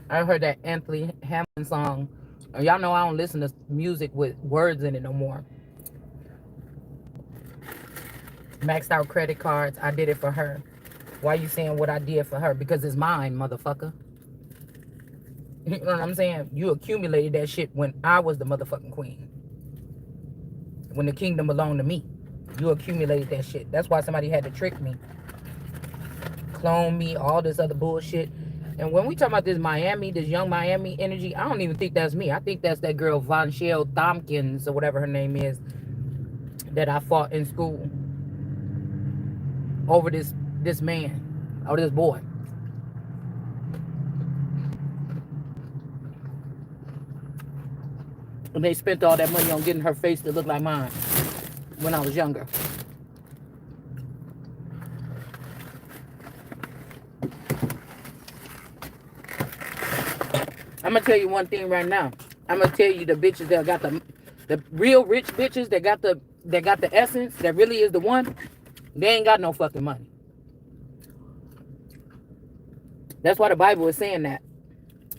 I heard that Anthony Hamilton song. Y'all know I don't listen to music with words in it no more. Maxed out credit cards. I did it for her. Why you saying what I did for her? Because it's mine, motherfucker. You know what I'm saying? You accumulated that shit when I was the motherfucking queen. When the kingdom belonged to me. You accumulated that shit. That's why somebody had to trick me. Clone me, all this other bullshit. And when we talk about this Miami, this young Miami energy, I don't even think that's me. I think that's that girl Von Shell Tompkins or whatever her name is that I fought in school over this man or this boy. And they spent all that money on getting her face to look like mine when I was younger. I'm gonna tell you one thing right now. I'm gonna tell you the bitches that got the real rich bitches that got the essence, that really is the one, they ain't got no fucking money. That's why the Bible is saying that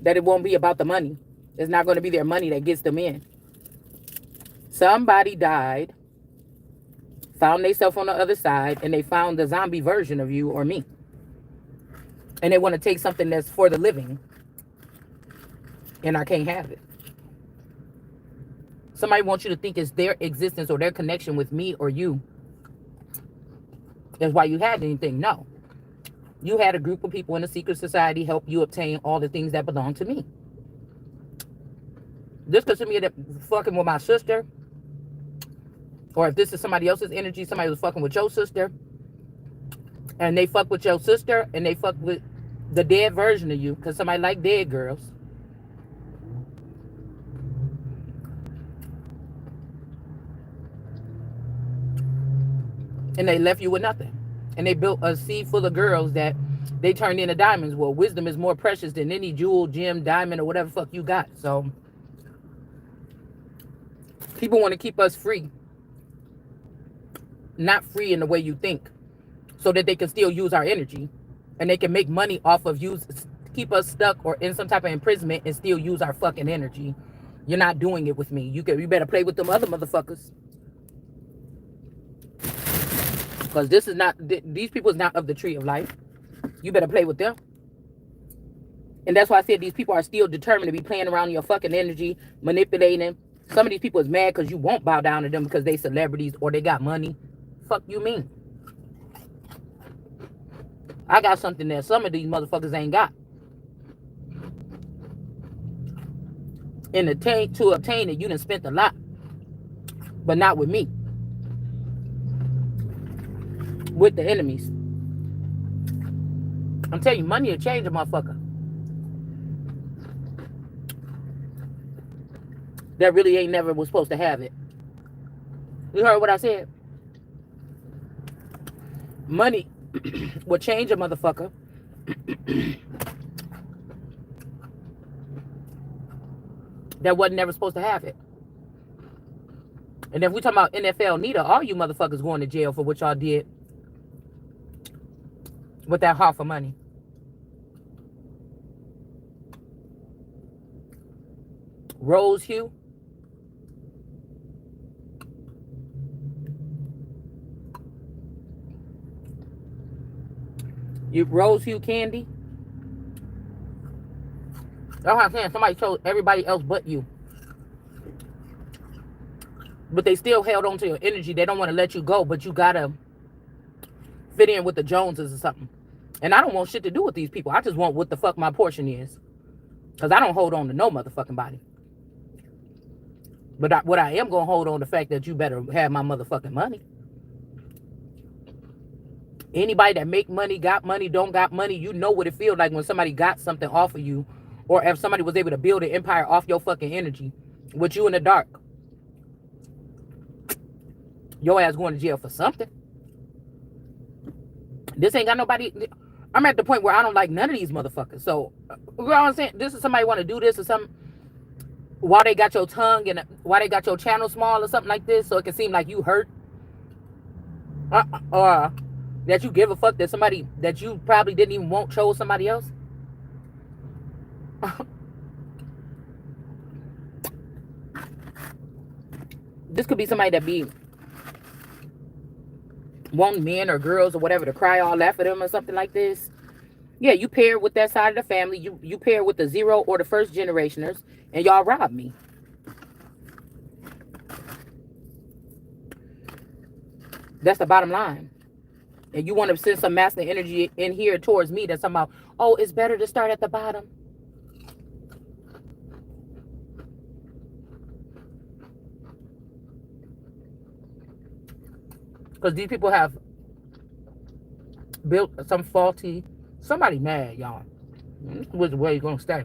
it won't be about the money. It's not going to be their money that gets them in. Somebody died, found themselves on the other side, and they found the zombie version of you or me. And they want to take something that's for the living, and I can't have it. Somebody wants you to think it's their existence or their connection with me or you. That's why you had anything. No. You had a group of people in a secret society help you obtain all the things that belong to me. Just because somebody that fucking with my sister, or if this is somebody else's energy, somebody was fucking with your sister, and they fuck with your sister, and they fuck with the dead version of you, because somebody like dead girls. And they left you with nothing. And they built a sea full of girls that they turned into diamonds. Well, wisdom is more precious than any jewel, gem, diamond, or whatever fuck you got. So people want to keep us free. Not free in the way you think. So that they can still use our energy. And they can make money off of keep us stuck or in some type of imprisonment and still use our fucking energy. You're not doing it with me. You better play with them other motherfuckers. Because these people is not of the tree of life. You better play with them. And that's why I said these people are still determined to be playing around your fucking energy, manipulating. Some of these people is mad because you won't bow down to them because they celebrities or they got money. Fuck you mean? I got something that some of these motherfuckers ain't got. And to obtain it, you done spent a lot. But not with me. With the enemies. I'm telling you, money will change a motherfucker. That really ain't never was supposed to have it. You heard what I said? Money will change a motherfucker. That wasn't never supposed to have it. And if we talking about NFL Nita, all you motherfuckers going to jail for what y'all did with that half of money. Rose Hue. You Rose Hue Candy. That's what I'm saying. Somebody chose everybody else but you. But they still held on to your energy. They don't want to let you go, but you gotta fit in with the Joneses or something. And I don't want shit to do with these people. I just want what the fuck my portion is. Because I don't hold on to no motherfucking body. But what I am going to hold on the fact that you better have my motherfucking money. Anybody that make money, got money, don't got money, you know what it feels like when somebody got something off of you. Or if somebody was able to build an empire off your fucking energy. With you in the dark. Your ass going to jail for something. This ain't got nobody. I'm at the point where I don't like none of these motherfuckers. So, you know what I'm saying? This is somebody want to do this or something. While they got your tongue and why they got your channel small or something like this. So it can seem like you hurt. Or that you give a fuck that somebody that you probably didn't even want chose somebody else. This could be somebody that be wanting men or girls or whatever to cry all that for them or something like this. Yeah, you pair with that side of the family. You pair with the zero or the first generationers, and y'all rob me. That's the bottom line. And you want to send some masculine energy in here towards me that's somehow, oh, it's better to start at the bottom. Because these people have built some faulty, somebody mad, y'all. Which way you gonna stay?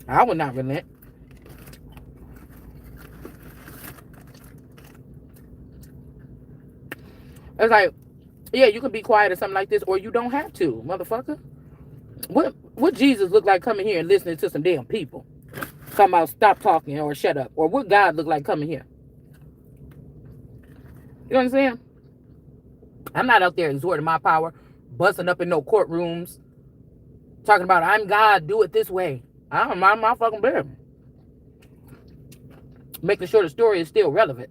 I would not relent. It's like, yeah, you can be quiet or something like this, or you don't have to, motherfucker. What Jesus look like coming here and listening to some damn people? Talking about stop talking or shut up. Or what God look like coming here? You know what I'm saying? I'm not out there exhorting my power, busting up in no courtrooms, talking about I'm God, do it this way. I don't mind my fucking business. Making sure the story is still relevant.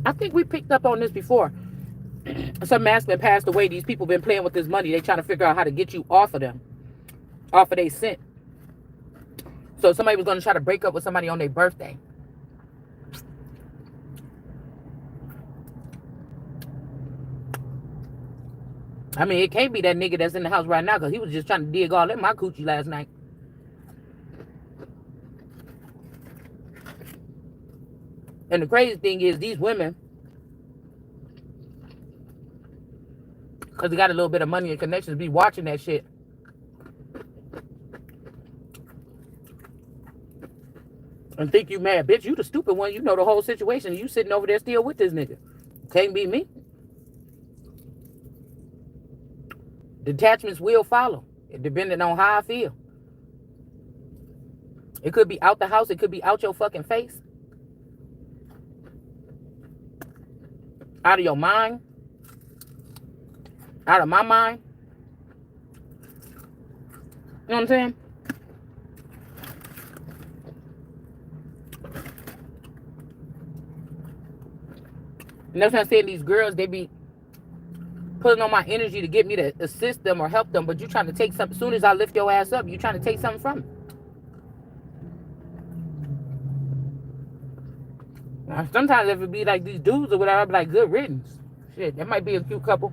I think we picked up on this before. Some masculine passed away. These people been playing with this money. They trying to figure out how to get you off of them, off of their scent. So somebody was going to try to break up with somebody on their birthday. I mean, it can't be that nigga that's in the house right now because he was just trying to dig all in my coochie last night. And the crazy thing is these women, because they got a little bit of money and connections, be watching that shit. And think you mad. Bitch, you the stupid one. You know the whole situation. You sitting over there still with this nigga. Can't be me. Detachments will follow, depending on how I feel. It could be out the house. It could be out your fucking face. Out of your mind. Out of my mind. You know what I'm saying? And that's what I'm saying. These girls, they be putting on my energy to get me to assist them or help them, but you trying to take something. As soon as I lift your ass up, you trying to take something from me. Now, sometimes if it be like these dudes or whatever, I'll be like, good riddance. Shit, that might be a cute couple.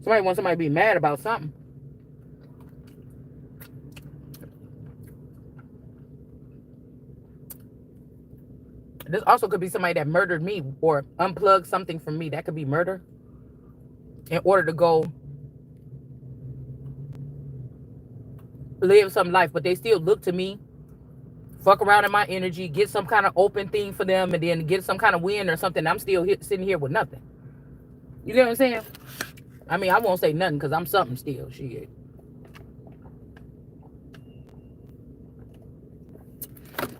Somebody wants somebody to be mad about something. This also could be somebody that murdered me or unplugged something from me. That could be murder. In order to go live some life. But they still look to me, fuck around in my energy, get some kind of open thing for them, and then get some kind of win or something. I'm still sitting here with nothing. You get what I'm saying? I mean, I won't say nothing because I'm something still. Shit.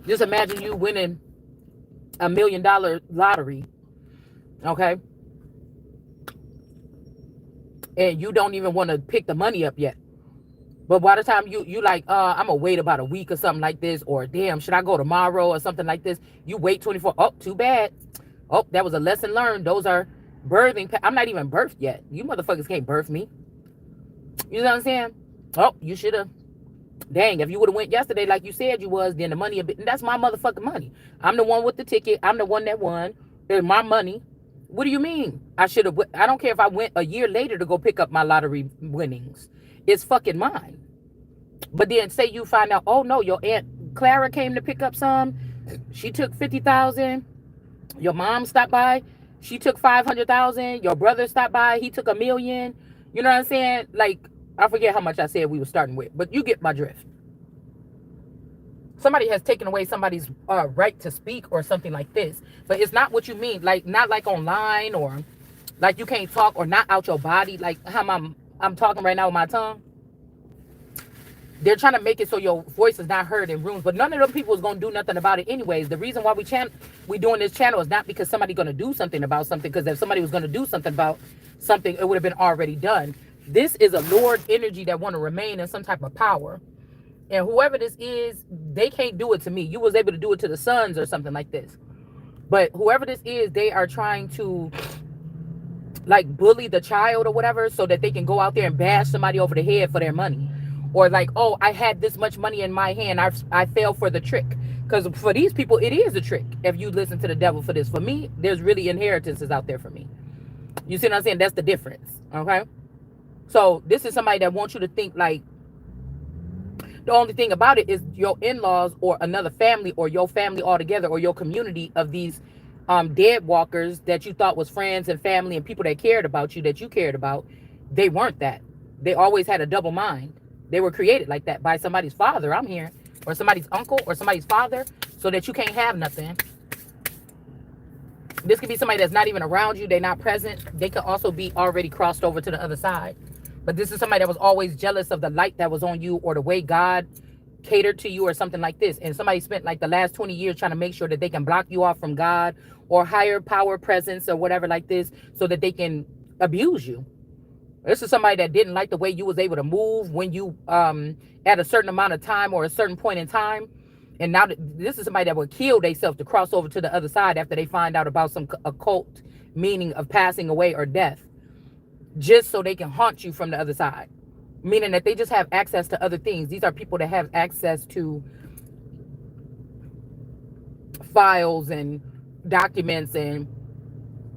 Just imagine you winning $1 million lottery, okay? And you don't even want to pick the money up yet. But by the time you like, I'm gonna wait about a week or something like this, or damn, should I go tomorrow or something like this? You wait 24. Oh, too bad. Oh, that was a lesson learned. Those are birthing. I'm not even birthed yet. You motherfuckers can't birth me. You know what I'm saying? Oh, you should have. Dang, if you would have went yesterday like you said you was, then the money a bit. That's my motherfucking money. I'm the one with the ticket. I'm the one that won. It's my money. What do you mean? I should have. I don't care if I went a year later to go pick up my lottery winnings. It's fucking mine. But then say you find out, oh no, your Aunt Clara came to pick up some. She took 50,000. Your mom stopped by. She took 500,000. Your brother stopped by. He took $1 million. You know what I'm saying? Like, I forget how much I said we were starting with, but you get my drift. Somebody has taken away somebody's right to speak or something like this, but it's not what you mean. Like, not like online or like you can't talk or not out your body. Like how I'm talking right now with my tongue. They're trying to make it so your voice is not heard in rooms, but none of them people is going to do nothing about it anyways. The reason why we doing this channel is not because somebody going to do something about something, because if somebody was going to do something about something, it would have been already done. This is a Lord energy that want to remain in some type of power. And whoever this is, they can't do it to me. You was able to do it to the sons or something like this. But whoever this is, they are trying to like bully the child or whatever so that they can go out there and bash somebody over the head for their money. Or like, oh, I had this much money in my hand, I fell for the trick. Because for these people, it is a trick if you listen to the devil for this. For me, there's really inheritances out there for me. You see what I'm saying? That's the difference. Okay? So this is somebody that wants you to think like, the only thing about it is your in-laws or another family or your family altogether or your community of these dead walkers that you thought was friends and family and people that cared about you, that you cared about, they weren't that. They always had a double mind. They were created like that by somebody's father, I'm hearing, or somebody's uncle or somebody's father, so that you can't have nothing. This could be somebody that's not even around you. They're not present. They could also be already crossed over to the other side. But this is somebody that was always jealous of the light that was on you or the way God catered to you or something like this. And somebody spent like the last 20 years trying to make sure that they can block you off from God or higher power presence or whatever like this so that they can abuse you. This is somebody that didn't like the way you was able to move when you at a certain amount of time or a certain point in time. And now this is somebody that would kill themselves to cross over to the other side after they find out about some occult meaning of passing away or death, just so they can haunt you from the other side. Meaning that they just have access to other things. These are people that have access to files and documents and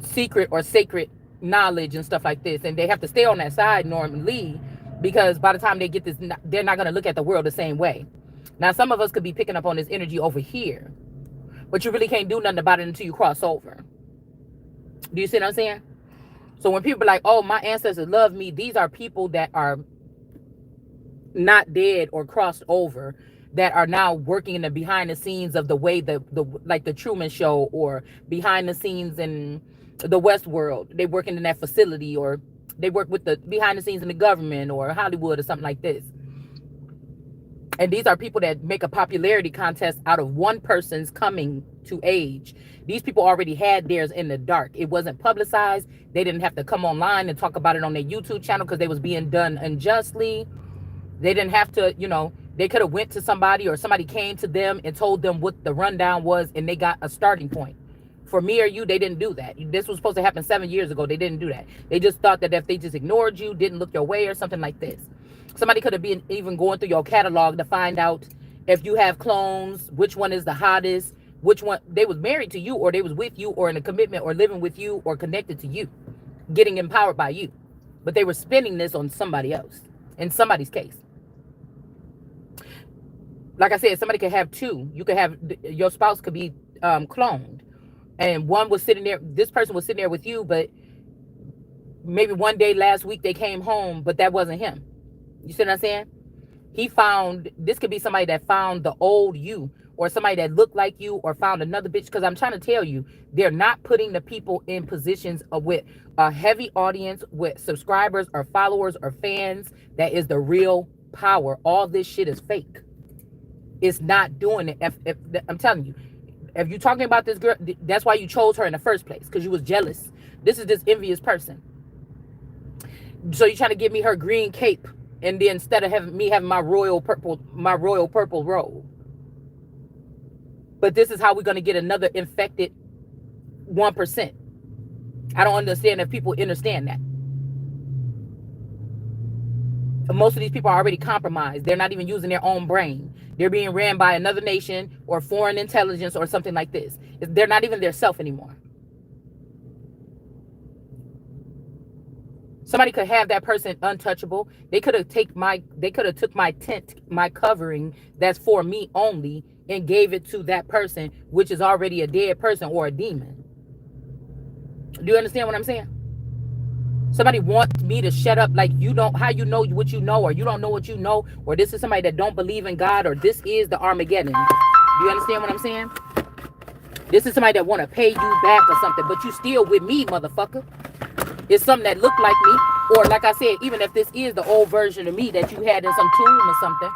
secret or sacred knowledge and stuff like this. And they have to stay on that side normally, because by the time they get this, they're not going to look at the world the same way. Now, some of us could be picking up on this energy over here, but you really can't do nothing about it until you cross over. Do you see what I'm saying? So when people are like, oh, my ancestors love me, these are people that are not dead or crossed over, that are now working in the behind the scenes of the way like the Truman Show, or behind the scenes in the West World. They working in that facility, or they work with the behind the scenes in the government or Hollywood or something like this. And these are people that make a popularity contest out of one person's coming to age. These people already had theirs in the dark. It wasn't publicized. They didn't have to come online and talk about it on their YouTube channel because they was being done unjustly. They didn't have to, you know, they could have went to somebody, or somebody came to them and told them what the rundown was, and they got a starting point. For me or you, they didn't do that. This was supposed to happen 7 years ago. They didn't do that. They just thought that if they just ignored you, didn't look your way or something like this. Somebody could have been even going through your catalog to find out if you have clones, which one is the hottest, which one they was married to you, or they was with you, or in a commitment, or living with you, or connected to you, getting empowered by you. But they were spending this on somebody else, in somebody's case. Like I said, somebody could have two. You could have, your spouse could be cloned. And one was sitting there, this person was sitting there with you, but maybe one day last week they came home, but that wasn't him. You see what I'm saying? He found, this could be somebody that found the old you, or somebody that looked like you, or found another bitch. Because I'm trying to tell you, they're not putting the people in positions of with a heavy audience, with subscribers or followers or fans. That is the real power. All this shit is fake. It's not doing it. If I'm telling you, if you're talking about this girl, that's why you chose her in the first place, because you was jealous. This is this envious person. So you're trying to give me her green cape, and then instead of having my royal purple robe. But this is how we're going to get another infected 1%. I don't understand if people understand that. Most of these people are already compromised. They're not even using their own brain. They're being ran by another nation or foreign intelligence or something like this. They're not even their self anymore. Somebody could have that person untouchable. They could have took my tent, my covering that's for me only, and gave it to that person, which is already a dead person or a demon. Do you understand what I'm saying? Somebody wants me to shut up, like, you don't, how you know what you know, or you don't know what you know, or this is somebody that don't believe in God, or this is the Armageddon. Do you understand what I'm saying? This is somebody that want to pay you back or something, but you still with me, motherfucker. It's something that looked like me, or like I said, even if this is the old version of me that you had in some tomb or something,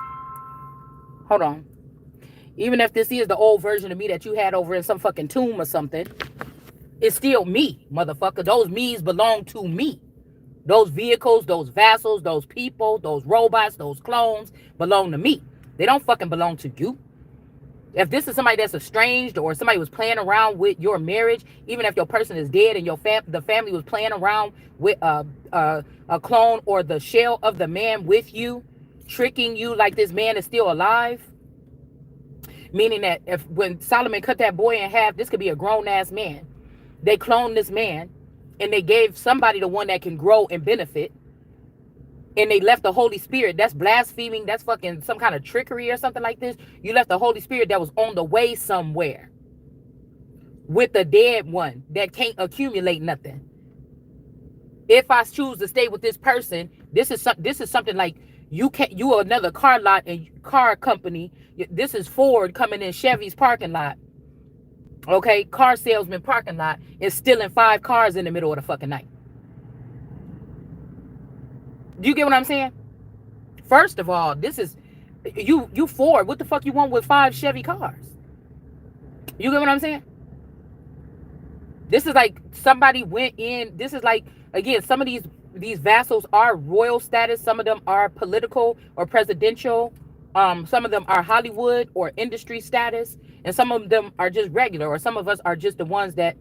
Hold on. Even if this is the old version of me that you had over in some fucking tomb or something, it's still me, motherfucker. Those me's belong to me. Those vehicles, those vassals, those people, those robots, those clones belong to me. They don't fucking belong to you. If this is somebody that's estranged or somebody was playing around with your marriage, even if your person is dead and the family was playing around with a clone or the shell of the man with you, tricking you like this man is still alive, meaning that if when Solomon cut that boy in half, this could be a grown-ass man. They cloned this man and they gave somebody the one that can grow and benefit, and they left the Holy Spirit. That's blaspheming. That's fucking some kind of trickery or something like this. You left the Holy Spirit that was on the way somewhere with the dead one that can't accumulate nothing. If I choose to stay with this person, this is something like you are another car lot and car company. This is Ford coming in Chevy's parking lot. Okay, car salesman parking lot is stealing 5 cars in the middle of the fucking night. Do you get what I'm saying? First of all, this is you Ford. What the fuck you want with 5 Chevy cars? You get what I'm saying? This is like somebody went in. This is like, again, some of these vassals are royal status. Some of them are political or presidential. Some of them are Hollywood or industry status, and some of them are just regular, or some of us are just the ones that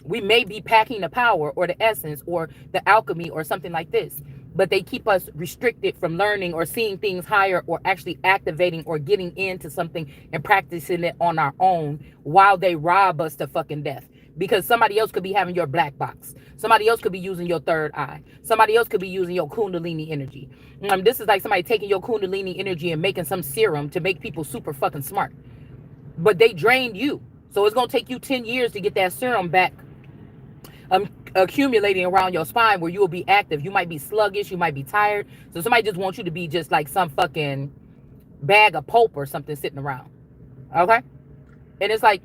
we may be packing the power or the essence or the alchemy or something like this, but they keep us restricted from learning or seeing things higher or actually activating or getting into something and practicing it on our own while they rob us to fucking death. Because somebody else could be having your black box. Somebody else could be using your third eye. Somebody else could be using your kundalini energy. This is like somebody taking your kundalini energy and making some serum to make people super fucking smart. But they drained you. So it's going to take you 10 years to get that serum back accumulating around your spine where you will be active. You might be sluggish. You might be tired. So somebody just wants you to be just like some fucking bag of pulp or something sitting around. Okay? And it's like,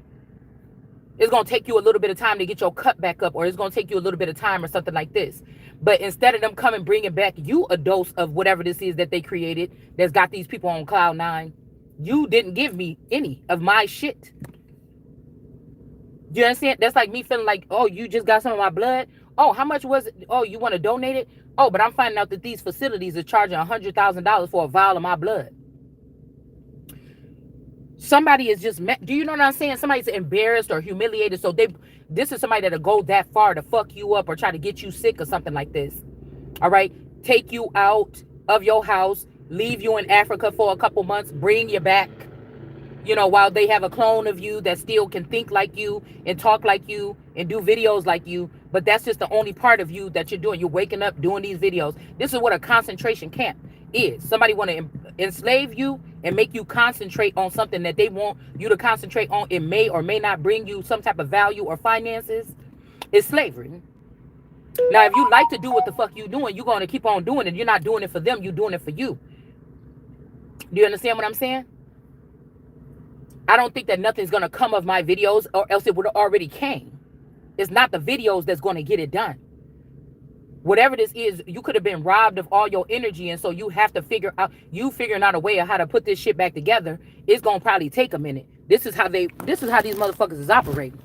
it's going to take you a little bit of time to get your cut back up, or it's going to take you a little bit of time or something like this. But instead of them coming bringing back you a dose of whatever this is that they created that's got these people on cloud 9, you didn't give me any of my shit. Do you understand? That's like me feeling like, oh, you just got some of my blood. Oh, how much was it? Oh, you want to donate it? Oh, but I'm finding out that these facilities are charging $100,000 for a vial of my blood. Somebody is just, do you know what I'm saying? Somebody's embarrassed or humiliated. So this is somebody that'll go that far to fuck you up or try to get you sick or something like this. All right. Take you out of your house, leave you in Africa for a couple months, bring you back, while they have a clone of you that still can think like you and talk like you and do videos like you. But that's just the only part of you that you're doing. You're waking up doing these videos. This is what a concentration camp is. Somebody want to enslave you and make you concentrate on something that they want you to concentrate on. It may or may not bring you some type of value or finances. It's slavery. Now, if you like to do what the fuck you doing, you're going to keep on doing it. You're not doing it for them. You're doing it for you. Do you understand what I'm saying? I don't think that nothing's going to come of my videos, or else it would have already came. It's not the videos that's going to get it done. Whatever this is, you could have been robbed of all your energy, and so you have to figuring out a way of how to put this shit back together. It's going to probably take a minute. This is how these motherfuckers is operating.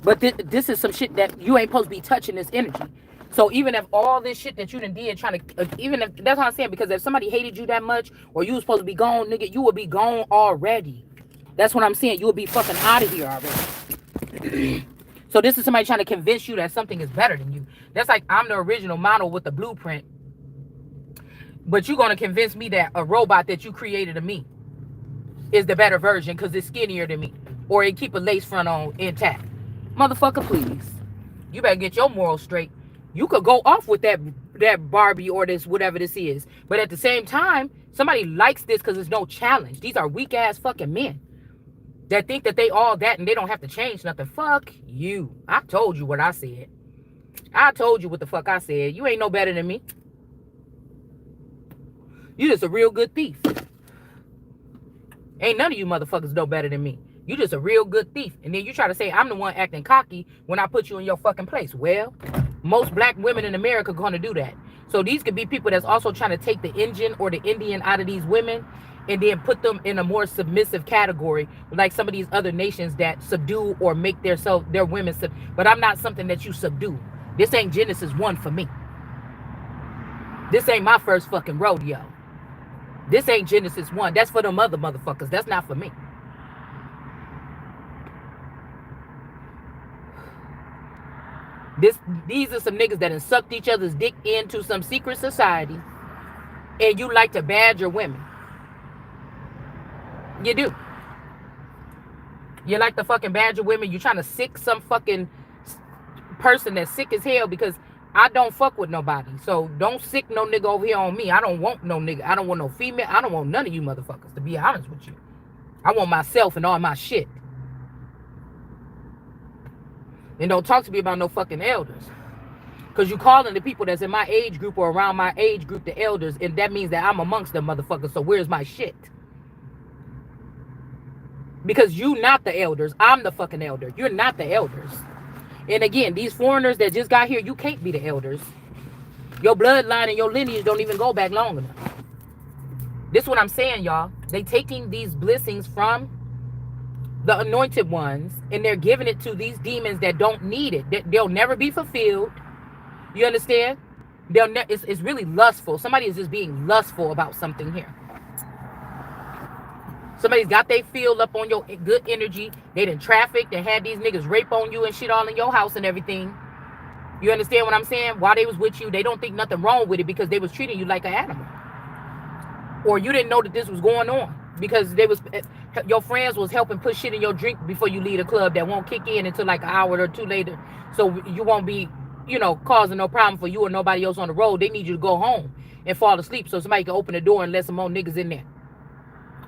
But this is some shit that you ain't supposed to be touching, this energy. So even if all this shit that you done did trying to, even if, that's what I'm saying, because if somebody hated you that much, or you was supposed to be gone, nigga, you would be gone already. That's what I'm saying. You would be fucking out of here already. So this is somebody trying to convince you that something is better than you. That's like I'm the original model with the blueprint, but you're going to convince me that a robot that you created of me is the better version because it's skinnier than me, or it keep a lace front on intact. Motherfucker, please. You better get your morals straight. You could go off with that Barbie or this whatever this is, but at the same time, somebody likes this because there's no challenge. These are weak ass fucking men that think that they all that and they don't have to change nothing. Fuck you. I told you what I said. I told you what the fuck I said. You ain't no better than me. You just a real good thief. Ain't none of you motherfuckers no better than me. You just a real good thief. And then you try to say I'm the one acting cocky when I put you in your fucking place. Well, most black women in America are going to do that. So these could be people that's also trying to take the Indian or the Indian out of these women and then put them in a more submissive category, like some of these other nations that subdue or make their women but I'm not something that you subdue. This ain't Genesis 1 for me. This ain't my first fucking rodeo. This ain't Genesis 1. That's for them other motherfuckers. That's not for me. These are some niggas that have sucked each other's dick into some secret society, and you like to badger women. You do. You like to fucking badger women. You trying to sick some fucking person that's sick as hell, because I don't fuck with nobody. So don't sick no nigga over here on me. I don't want no nigga. I don't want no female. I don't want none of you motherfuckers, to be honest with you. I want myself and all my shit. And don't talk to me about no fucking elders. Because you calling the people that's in my age group or around my age group the elders, and that means that I'm amongst them motherfuckers. So where's my shit? Because you not the elders. I'm the fucking elder. You're not the elders. And again, these foreigners that just got here, you can't be the elders. Your bloodline and your lineage don't even go back long enough. This is what I'm saying, y'all. They taking these blessings from the anointed ones, and they're giving it to these demons that don't need it. They'll never be fulfilled. You understand? It's really lustful. Somebody is just being lustful about something here. Somebody's got they filled up on your good energy. They done trafficked and had these niggas rape on you and shit all in your house and everything. You understand what I'm saying? While they was with you, they don't think nothing wrong with it because they was treating you like an animal. Or you didn't know that this was going on because your friends was helping put shit in your drink before you leave the club that won't kick in until like an hour or two later. So you won't be, causing no problem for you or nobody else on the road. They need you to go home and fall asleep so somebody can open the door and let some more niggas in there.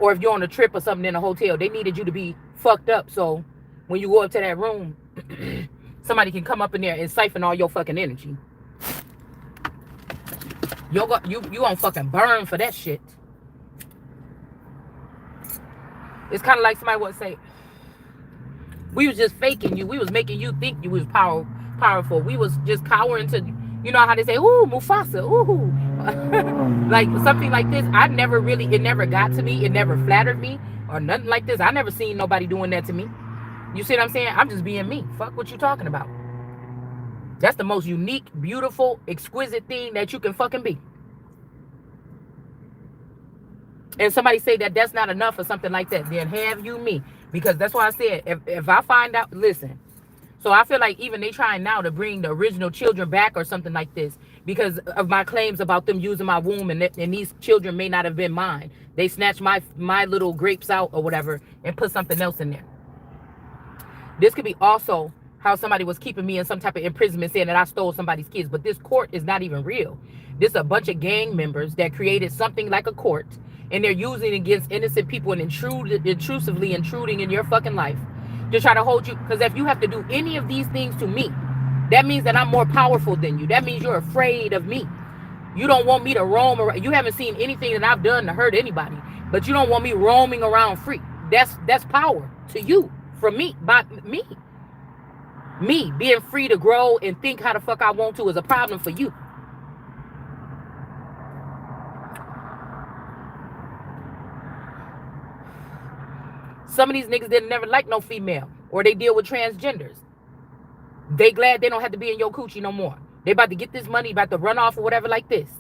Or if you're on a trip or something in a hotel, they needed you to be fucked up. So when you go up to that room, somebody can come up in there and siphon all your fucking energy. You won't fucking burn for that shit. It's kind of like somebody would say, we was just faking you. We was making you think you was powerful. We was just cowering to, you know how they say, ooh, Mufasa, ooh. Like something like this. It never got to me. It never flattered me or nothing like this. I never seen nobody doing that to me. You see what I'm saying? I'm just being me. Fuck what you talking about. That's the most unique, beautiful, exquisite thing that you can fucking be. And somebody say that that's not enough or something like that, then have you me. Because that's why I said, if I find out, listen. So I feel like even they trying now to bring the original children back or something like this because of my claims about them using my womb, and these children may not have been mine. They snatched my little grapes out or whatever and put something else in there. This could be also how somebody was keeping me in some type of imprisonment saying that I stole somebody's kids. But this court is not even real. This is a bunch of gang members that created something like a court, and they're using it against innocent people and intrusively intruding in your fucking life to try to hold you. Because if you have to do any of these things to me, that means that I'm more powerful than you. That means you're afraid of me. You don't want me to roam around. You haven't seen anything that I've done to hurt anybody, but you don't want me roaming around free. That's power to you from me, by me. Me being free to grow and think how the fuck I want to is a problem for you. Some of these niggas didn't never like no female, or they deal with transgenders. They glad they don't have to be in your coochie no more. They about to get this money, about to run off or whatever like this.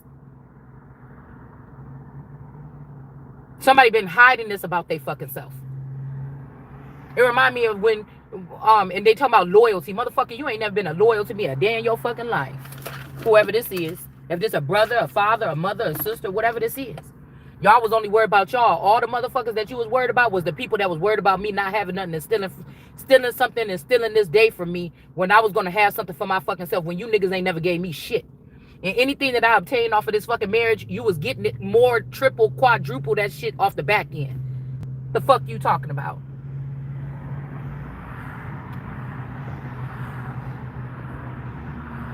Somebody been hiding this about their fucking self. It remind me of when, and they talking about loyalty. Motherfucker, you ain't never been a loyal to me a day in your fucking life. Whoever this is. If this a brother, a father, a mother, a sister, whatever this is. Y'all was only worried about y'all. All the motherfuckers that you was worried about was the people that was worried about me not having nothing and stealing something and stealing this day from me when I was going to have something for my fucking self, when you niggas ain't never gave me shit. And anything that I obtained off of this fucking marriage, you was getting it more, triple, quadruple that shit off the back end. The fuck you talking about?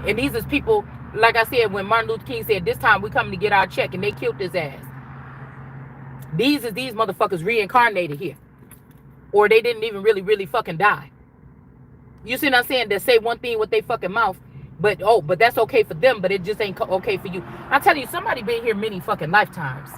And these is people, like I said, when Martin Luther King said, this time we coming to get our check, and they killed his ass. These motherfuckers reincarnated here. Or they didn't even really fucking die. You see what I'm saying? They say one thing with their fucking mouth But that's okay for them, but it just ain't okay for you. I tell you, somebody been here many fucking lifetimes.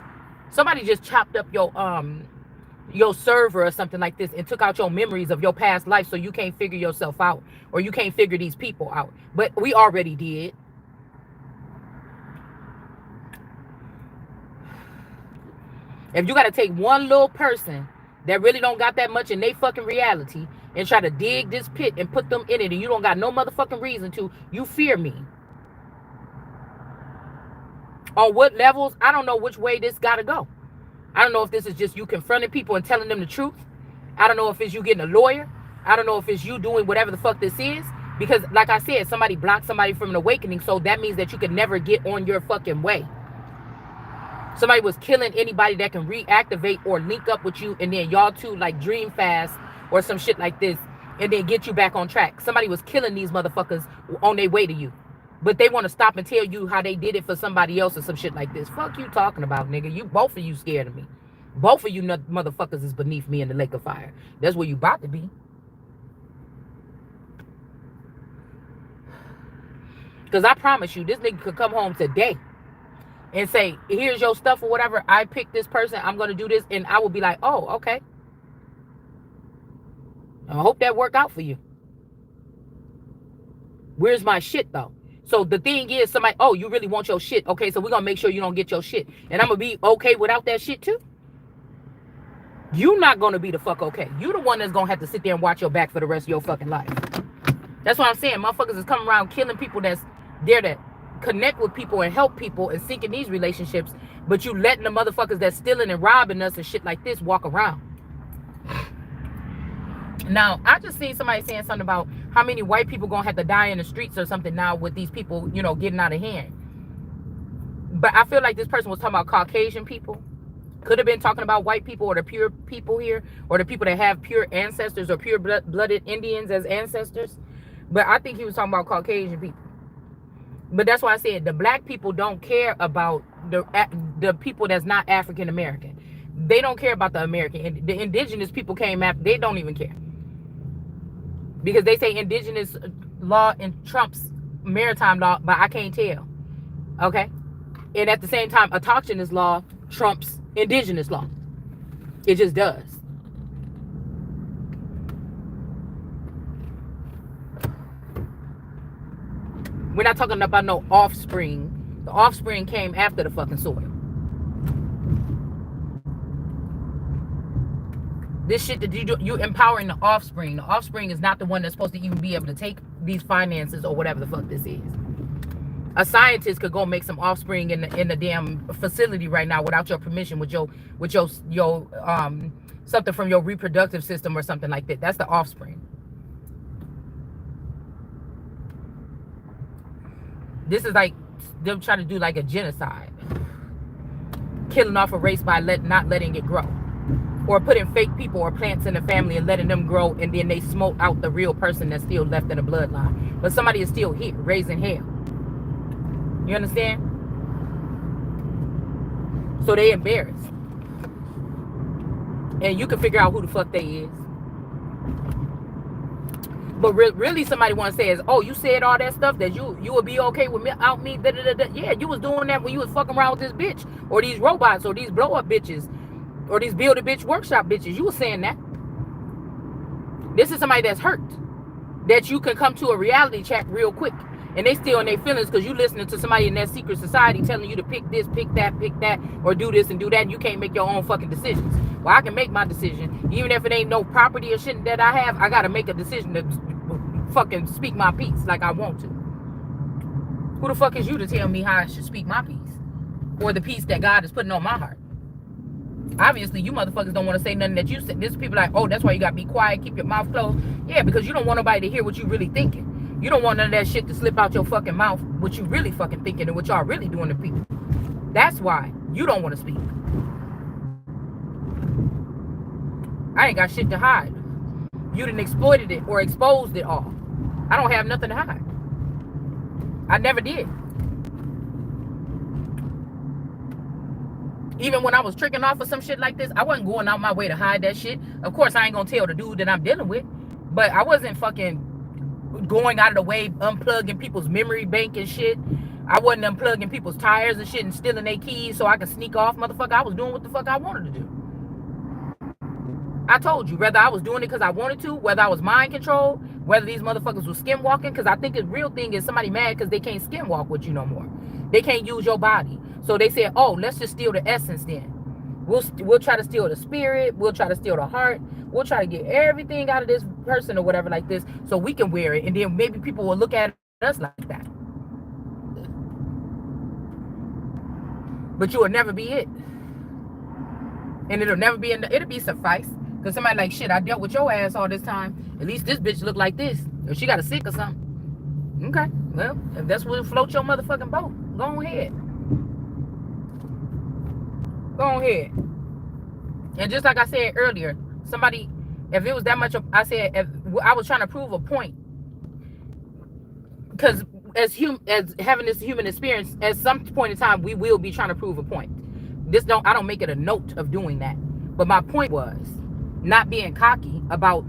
Somebody just chopped up your server or something like this and took out your memories of your past life, so you can't figure yourself out, or you can't figure these people out. But we already did. If you got to take one little person that really don't got that much in they fucking reality and try to dig this pit and put them in it, and you don't got no motherfucking reason to, you fear me. On what levels? I don't know which way this gotta go. I don't know if this is just you confronting people and telling them the truth. I don't know if it's you getting a lawyer. I don't know if it's you doing whatever the fuck this is. Because like I said, somebody blocked somebody from an awakening, so that means that you could never get on your fucking way. Somebody was killing anybody that can reactivate or link up with you, and then y'all two like dream fast or some shit like this, and then get you back on track. Somebody was killing these motherfuckers on their way to you, but they want to stop and tell you how they did it for somebody else or some shit like this. Fuck you talking about, nigga. You both of you scared of me. Both of you motherfuckers is beneath me in the lake of fire. That's where you about to be. Because I promise you, this nigga could come home today and say, here's your stuff or whatever. I picked this person. I'm going to do this. And I will be like, oh, okay. I hope that worked out for you. Where's my shit, though? So the thing is, somebody, oh, you really want your shit. Okay, so we're going to make sure you don't get your shit. And I'm going to be okay without that shit, too. You're not going to be the fuck okay. You the one that's going to have to sit there and watch your back for the rest of your fucking life. That's what I'm saying. Motherfuckers is coming around killing people that's there to connect with people and help people and sink in these relationships, but you letting the motherfuckers that's stealing and robbing us and shit like this walk around. Now, I just seen somebody saying something about how many white people gonna have to die in the streets or something now with these people, you know, getting out of hand. But I feel like this person was talking about Caucasian people. Could have been talking about white people or the pure people here, or the people that have pure ancestors or pure blooded Indians as ancestors. But I think he was talking about Caucasian people. But that's why I said the black people don't care about the people that's not African American. They don't care about the American. The indigenous people came after. They don't even care. Because they say indigenous law and trumps maritime law, but I can't tell. Okay? And at the same time, autochthonous law trumps indigenous law. It just does. We're not talking about no offspring. The offspring came after the fucking soil. This shit that you empowering the offspring. The offspring is not the one that's supposed to even be able to take these finances or whatever the fuck this is. A scientist could go make some offspring in the damn facility right now without your permission, with your something from your reproductive system or something like that. That's the offspring. This is like them trying to do like a genocide. Killing off a race by not letting it grow. Or putting fake people or plants in the family and letting them grow, and then they smoke out the real person that's still left in the bloodline. But somebody is still here, raising hell. You understand? So they embarrassed. And you can figure out who the fuck they is. But really somebody want to say is, oh, you said all that stuff that you would be okay without me. Da, da, da, da. Yeah, you was doing that when you was fucking around with this bitch. Or these robots, or these blow up bitches. Or these build a bitch workshop bitches. You was saying that. This is somebody that's hurt. That you can come to a reality check real quick. And they still in their feelings because you listening to somebody in that secret society telling you to pick this, pick that, or do this and do that. And you can't make your own fucking decisions. Well, I can make my decision. Even if it ain't no property or shit that I have, I got to make a decision to fucking speak my piece like I want to. Who the fuck is you to tell me how I should speak my piece? Or the piece that God is putting on my heart? Obviously, you motherfuckers don't want to say nothing that you said. There's people like, oh, that's why you got to be quiet, keep your mouth closed. Yeah, because you don't want nobody to hear what you really thinking. You don't want none of that shit to slip out your fucking mouth, what you really fucking thinking and what y'all really doing to people. That's why you don't want to speak. I ain't got shit to hide. You done exploited it or exposed it all. I don't have nothing to hide. I never did. Even when I was tricking off or some shit like this, I wasn't going out my way to hide that shit. Of course, I ain't gonna tell the dude that I'm dealing with, but I wasn't fucking going out of the way, unplugging people's memory bank and shit. I wasn't unplugging people's tires and shit and stealing their keys so I could sneak off, motherfucker. I was doing what the fuck I wanted to do. I told you, whether I was doing it because I wanted to, whether I was mind controlled, whether these motherfuckers was skinwalking, because I think the real thing is somebody mad because they can't skinwalk with you no more. They can't use your body. So they said, oh, let's just steal the essence then. We'll try to steal the spirit. We'll try to steal the heart. We'll try to get everything out of this person or whatever like this so we can wear it. And then maybe people will look at us like that. But you will never be it. And it'll never be, it'll be suffice. Because somebody like, shit, I dealt with your ass all this time. At least this bitch look like this. If she got a sick or something. Okay, well, if that's what floats your motherfucking boat, go ahead. Go ahead. And just like I said earlier, somebody, if it was that much, I said, if I was trying to prove a point. Because as having this human experience, at some point in time, we will be trying to prove a point. I don't make it a note of doing that. But my point was not being cocky about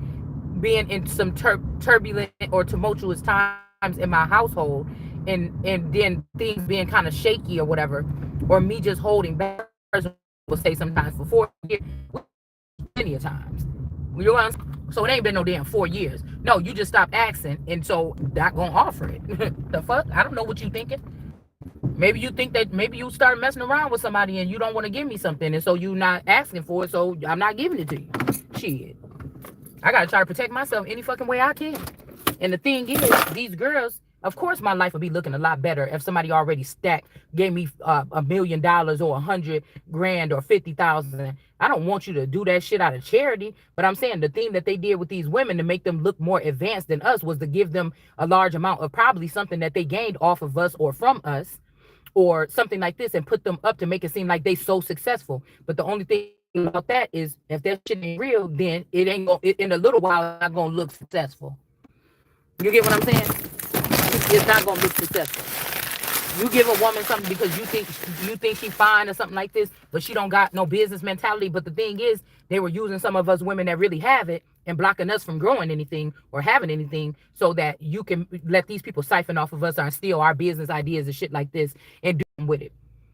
being in some turbulent or tumultuous times in my household, and then things being kind of shaky or whatever, or me just holding back. Will say sometimes for 4 years, plenty of times. You know what I'm saying? So it ain't been no damn 4 years. No, you just stopped asking, and so not gonna offer it. The fuck? I don't know what you thinking. Maybe you think that maybe you start messing around with somebody and you don't want to give me something, and so you not asking for it, so I'm not giving it to you. Shit. I gotta try to protect myself any fucking way I can. And the thing is, these girls, of course my life would be looking a lot better if somebody already stacked, gave me $1 million or 100 grand or 50,000. I don't want you to do that shit out of charity, but I'm saying the thing that they did with these women to make them look more advanced than us was to give them a large amount of probably something that they gained off of us or from us or something like this, and put them up to make it seem like they so successful. But the only thing about that is if that shit ain't real, then it ain't gonna, in a little while, it's not gonna look successful. You get what I'm saying? It's not gonna look successful. You give a woman something because you think she fine or something like this, but she don't got no business mentality. But the thing is, they were using some of us women that really have it and blocking us from growing anything or having anything, so that you can let these people siphon off of us and steal our business ideas and shit like this and do them with it.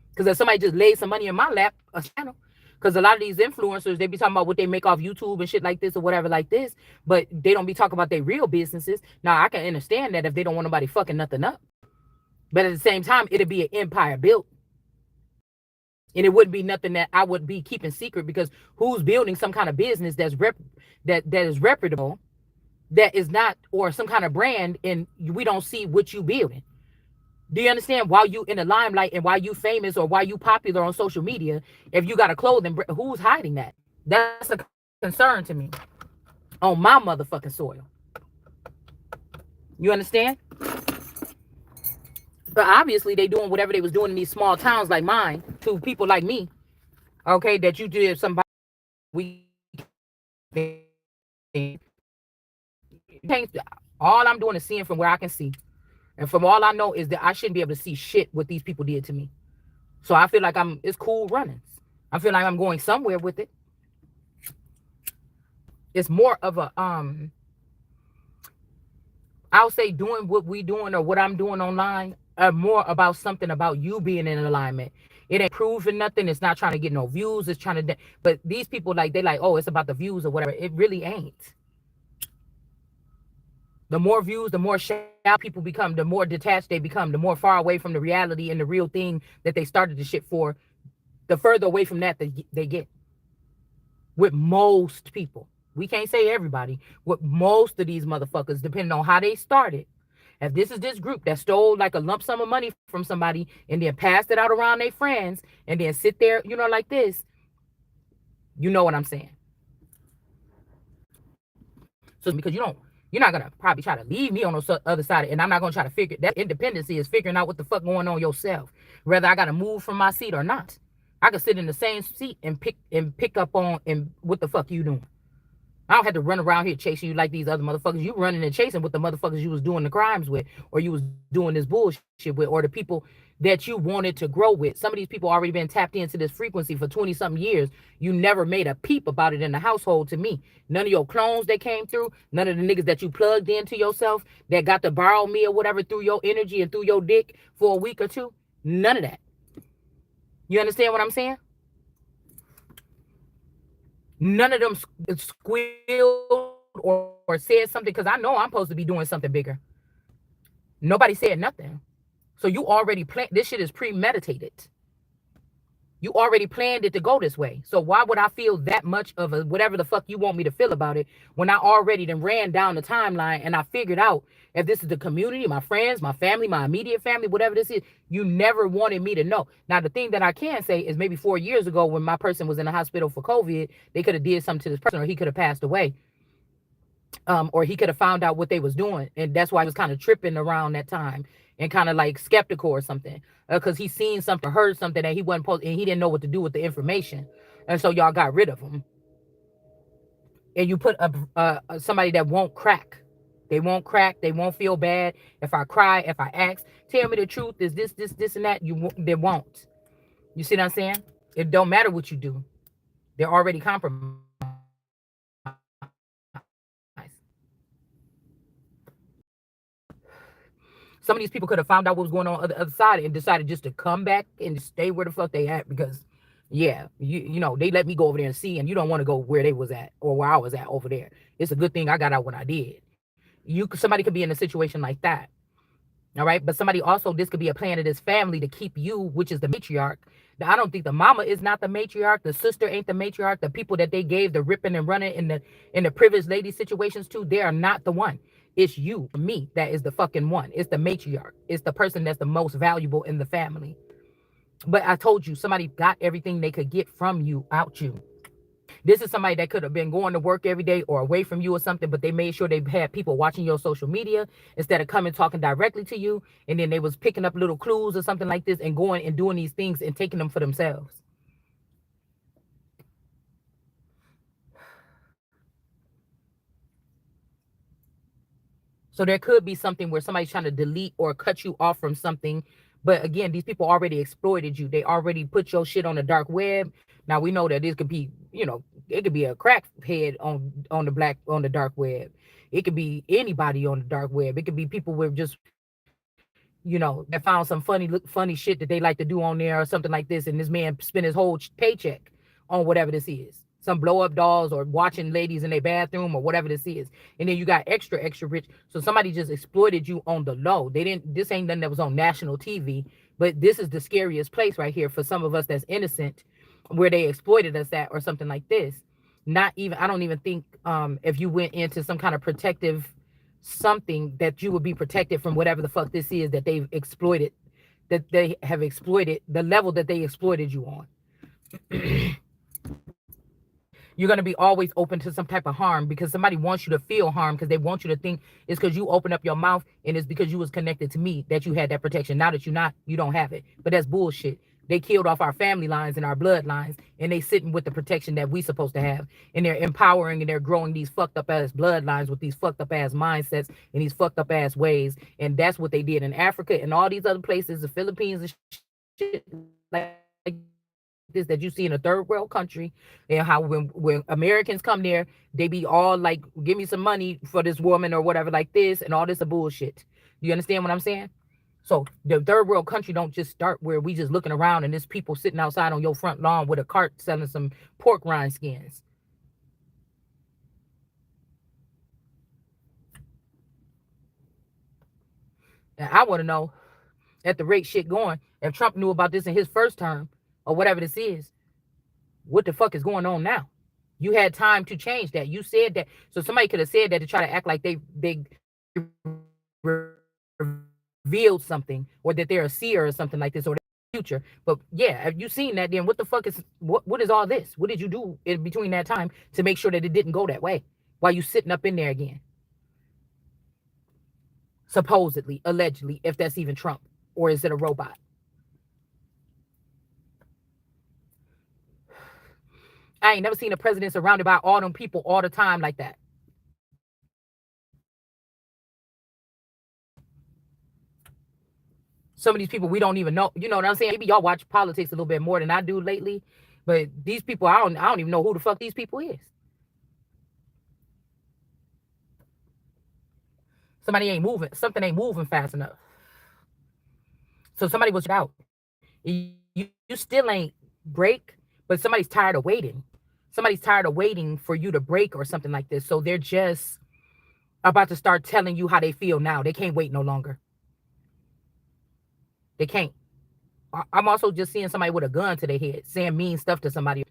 Because if somebody just laid some money in my lap, a channel. Because a lot of these influencers, they be talking about what they make off YouTube and shit like this or whatever like this, but they don't be talking about their real businesses. Now, I can understand that if they don't want nobody fucking nothing up. But at the same time, it'd be an empire built. And it wouldn't be nothing that I would be keeping secret, because who's building some kind of business that is reputable, that is not, or some kind of brand, and we don't see what you building. Do you understand? While you in the limelight and while you famous or while you popular on social media, if you got a clothing, who's hiding that? That's a concern to me on my motherfucking soil. You understand? But obviously they doing whatever they was doing in these small towns like mine to people like me. Okay, that you did somebody we all I'm doing is seeing from where I can see. And from all I know is that I shouldn't be able to see shit what these people did to me. So I feel like it's cool running. I feel like I'm going somewhere with it. It's more of a, I'll say doing what we doing or what I'm doing online, more about something about you being in alignment. It ain't proving nothing. It's not trying to get no views. It's trying to, but these people they like, oh, it's about the views or whatever. It really ain't. The more views, the more shallow people become, the more detached they become, the more far away from the reality and the real thing that they started the shit for, the further away from that they get. With most people. We can't say everybody. With most of these motherfuckers, depending on how they started. If this is this group that stole like a lump sum of money from somebody and then passed it out around their friends and then sit there, like this, you know what I'm saying? So because you're not gonna probably try to leave me on the other side, and I'm not gonna try to figure that. Independency is figuring out what the fuck going on yourself, whether I gotta move from my seat or not. I can sit in the same seat and pick up on and what the fuck you doing. I don't have to run around here chasing you like these other motherfuckers. You running and chasing with the motherfuckers you was doing the crimes with, or you was doing this bullshit with, or the people that you wanted to grow with. Some of these people already been tapped into this frequency for 20 something years. You never made a peep about it in the household to me. None of your clones that came through, none of the niggas that you plugged into yourself that got to borrow me or whatever through your energy and through your dick for a week or two. None of that. You understand what I'm saying? None of them squealed or said something because I know I'm supposed to be doing something bigger. Nobody said nothing. So you already planned. This shit is premeditated. You already planned it to go this way. So why would I feel that much of a whatever the fuck you want me to feel about it when I already then ran down the timeline and I figured out if this is the community, my friends, my family, my immediate family, whatever this is, you never wanted me to know. Now the thing that I can say is maybe 4 years ago when my person was in the hospital for COVID, they could have did something to this person or he could have passed away. Or he could have found out what they was doing, and that's why he was kind of tripping around that time and kind of like skeptical or something, because he seen something, heard something that he wasn't supposed, and he didn't know what to do with the information, and so y'all got rid of him, and you put somebody that won't crack. They won't crack. They won't feel bad if I cry, if I ask, tell me the truth. Is this, and that? They won't. You see what I'm saying? It don't matter what you do. They're already compromised. Some of these people could have found out what was going on the other side and decided just to come back and stay where the fuck they at because, yeah, you know, they let me go over there and see, and you don't want to go where they was at or where I was at over there. It's a good thing I got out when I did. Somebody could be in a situation like that. All right. But somebody also, this could be a plan of this family to keep you, which is the matriarch. I don't think the mama is not the matriarch. The sister ain't the matriarch. The people that they gave the ripping and running in the privileged lady situations to, they are not the one. It's you, me, that is the fucking one. It's the matriarch. It's the person that's the most valuable in the family. But I told you, somebody got everything they could get from you out you. This is somebody that could have been going to work every day or away from you or something, but they made sure they had people watching your social media instead of coming talking directly to you. And then they was picking up little clues or something like this and going and doing these things and taking them for themselves. So there could be something where somebody's trying to delete or cut you off from something. But again, these people already exploited you. They already put your shit on the dark web. Now we know that this could be, it could be a crackhead on the dark web. It could be anybody on the dark web. It could be people with just, that found some funny shit that they like to do on there or something like this. And this man spent his whole paycheck on whatever this is. Some blow up dolls or watching ladies in their bathroom or whatever this is. And then you got extra rich. So somebody just exploited you on the low. This ain't nothing that was on national TV, but this is the scariest place right here for some of us that's innocent, where they exploited us at or something like this. I don't even think if you went into some kind of protective something that you would be protected from whatever the fuck this is that they've exploited, that they have exploited the level that they exploited you on. You're going to be always open to some type of harm because somebody wants you to feel harm because they want you to think it's because you open up your mouth and it's because you was connected to me that you had that protection. Now that you're not, you don't have it. But that's bullshit. They killed off our family lines and our bloodlines, and they sitting with the protection that we supposed to have. And they're empowering and they're growing these fucked up ass bloodlines with these fucked up ass mindsets and these fucked up ass ways. And that's what they did in Africa and all these other places, the Philippines and shit like this that you see in a third world country, and how when Americans come there, they be all like, give me some money for this woman or whatever like this, and all this a bullshit. You understand what I'm saying? So the third world country don't just start where we just looking around and there's people sitting outside on your front lawn with a cart selling some pork rind skins. And I want to know, at the rate shit going, if Trump knew about this in his first term or whatever this is, what the fuck is going on now? You had time to change that. You said that. So somebody could have said that to try to act like they revealed something or that they're a seer or something like this or future. But yeah, if you seen that, then what the fuck is what is all this? What did you do in between that time to make sure that it didn't go that way while you sitting up in there again? Supposedly, allegedly, if that's even Trump, or is it a robot? I ain't never seen a president surrounded by all them people all the time like that. Some of these people we don't even know. You know what I'm saying? Maybe y'all watch politics a little bit more than I do lately, but these people, I don't even know who the fuck these people is. Somebody ain't moving. Something ain't moving fast enough. So somebody was out. You still ain't break, but somebody's tired of waiting. Somebody's tired of waiting for you to break or something like this. So they're just about to start telling you how they feel now. They can't wait no longer. They can't. I'm also just seeing somebody with a gun to their head saying mean stuff to somebody.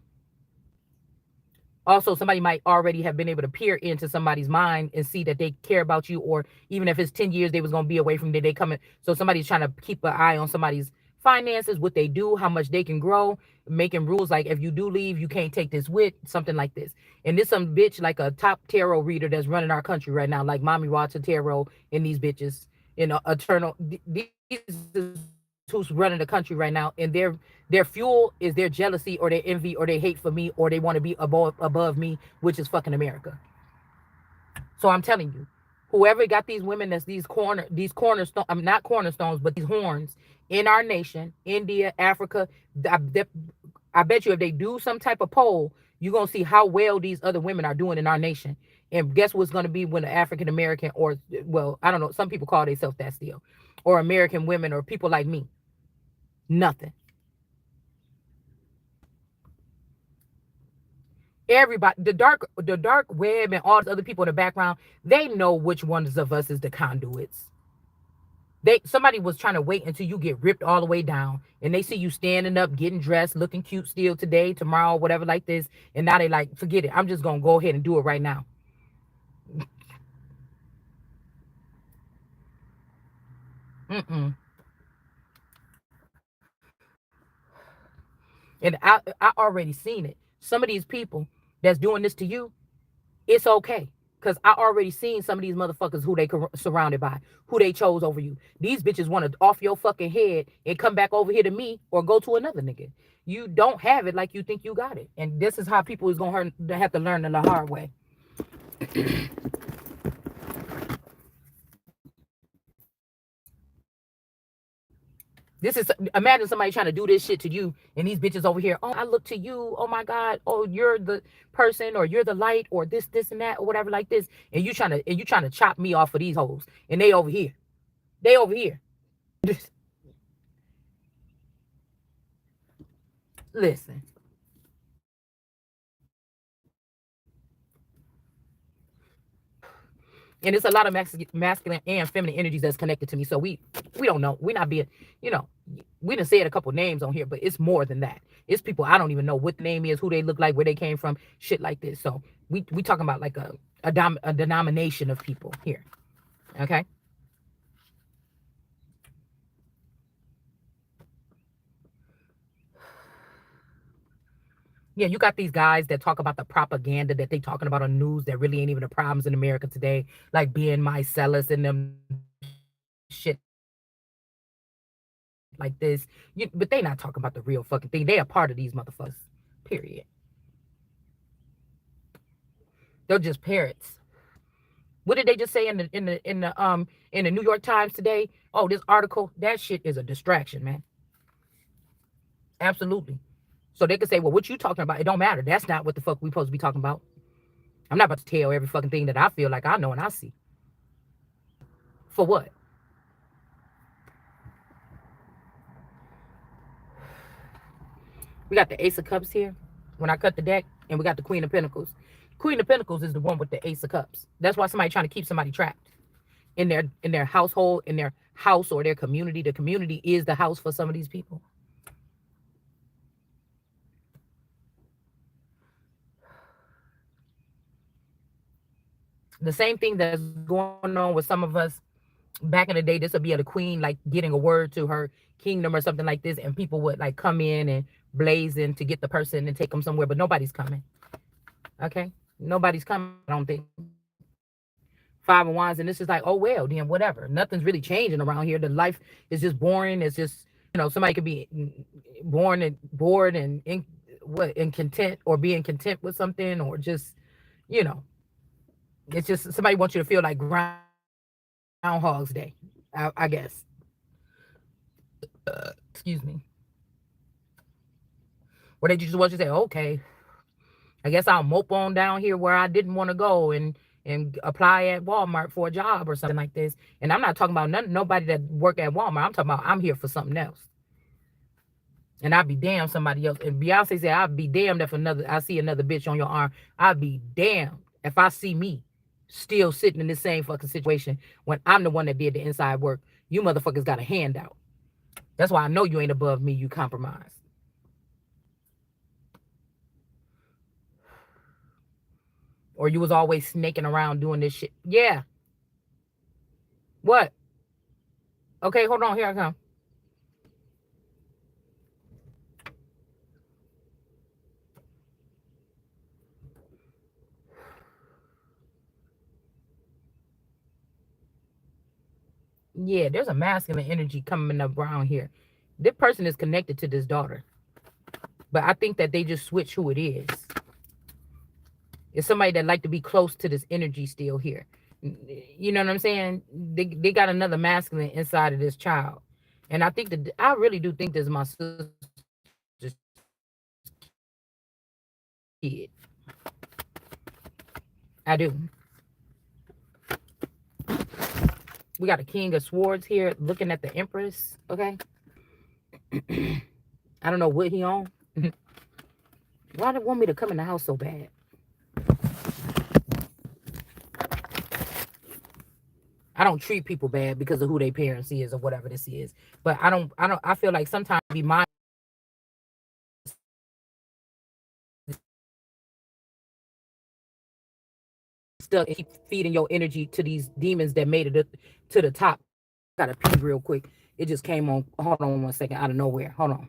Also, somebody might already have been able to peer into somebody's mind and see that they care about you, or even if it's 10 years they was going to be away from you, they coming. So somebody's trying to keep an eye on somebody's finances, what they do, how much they can grow, making rules like if you do leave, you can't take this with, something like this. And this some bitch like a top tarot reader that's running our country right now, like Mommy Watson Tarot and these bitches, eternal. These is who's running the country right now, and their fuel is their jealousy or their envy or their hate for me, or they want to be above me, which is fucking America. So I'm telling you, whoever got these women that's these cornerstones, I'm not cornerstones, but these horns in our nation, India, Africa, I, I bet you if they do some type of poll, you're gonna see how well these other women are doing in our nation. And guess what's gonna be when the African American, or well, I don't know, some people call themselves that still, or American women or people like me. Nothing. Everybody, the dark web and all the other people in the background, they know which ones of us is the conduits. Somebody was trying to wait until you get ripped all the way down, and they see you standing up, getting dressed, looking cute still today, tomorrow, whatever like this, and now they like, forget it. I'm just gonna go ahead and do it right now. Mm-mm. And I already seen it. Some of these people that's doing this to you, it's okay. Cause I already seen some of these motherfuckers who they surrounded by, who they chose over you. These bitches want to off your fucking head and come back over here to me or go to another nigga. You don't have it like you think you got it. And this is how people is gonna have to learn in the hard way. This is, imagine somebody trying to do this shit to you, and these bitches over here. Oh, I look to you. Oh my God. Oh, you're the person, or you're the light, or this, and that, or whatever like this. And you trying to chop me off of these hoes, and they over here. They over here. Listen, and it's a lot of masculine and feminine energies that's connected to me. So we don't know. We not being, you know, we done said a couple names on here, but it's more than that. It's people I don't even know what the name is, who they look like, where they came from, shit like this. So we talking about like a denomination of people here. Okay. Yeah, you got these guys that talk about the propaganda that they talking about on news that really ain't even the problems in America today, like being Mycellus and them shit like this. But they not talking about the real fucking thing. They are part of these motherfuckers. Period. They're just parrots. What did they just say in the New York Times today? Oh, this article, that shit is a distraction, man. Absolutely. So they could say, well, what you talking about? It don't matter. That's not what the fuck we supposed to be talking about. I'm not about to tell every fucking thing that I feel like I know and I see. For what? We got the Ace of Cups here when I cut the deck, and we got the Queen of Pentacles. Queen of Pentacles is the one with the Ace of Cups. That's why somebody trying to keep somebody trapped in their household, in their house or their community. The community is the house for some of these people. The same thing that's going on with some of us back in the day. This would be a queen like getting a word to her kingdom or something like this, and people would like come in and blaze in to get the person and take them somewhere, but nobody's coming. Okay, nobody's coming. I don't think. Five of Wands, and this is like, oh well, then whatever. Nothing's really changing around here. The life is just boring. It's just, somebody could be born and bored and in content, or being content with something, or just, you know, it's just somebody wants you to feel like Groundhog's Day, I guess. Excuse me. Or they just want you to say, okay, I guess I'll mope on down here where I didn't want to go and apply at Walmart for a job or something like this. And I'm not talking about nobody that work at Walmart. I'm talking about I'm here for something else. And I'd be damned somebody else. And Beyonce said, I'd be damned if I see another bitch on your arm. I'd be damned if I see me still sitting in the same fucking situation when I'm the one that did the inside work. You motherfuckers got a handout. That's why I know you ain't above me, you compromise. Or you was always snaking around doing this shit. Yeah. What? Okay, hold on. Here I come. Yeah, there's a masculine energy coming up around here. This person is connected to this daughter. But I think that they just switch who it is. It's somebody that like to be close to this energy still here. You know what I'm saying? They got another masculine inside of this child. And I think that I really do think this is my sister's kid. I do. We got a king of swords here looking at the Empress. Okay. I don't know what he on. Why do they want me to come in the house so bad? I don't treat people bad because of who their parents is or whatever this is. But I feel like sometimes be my stuck and keep feeding your energy to these demons that made it to the top. Gotta pee real quick. It just came on. Hold on one second out of nowhere. Hold on.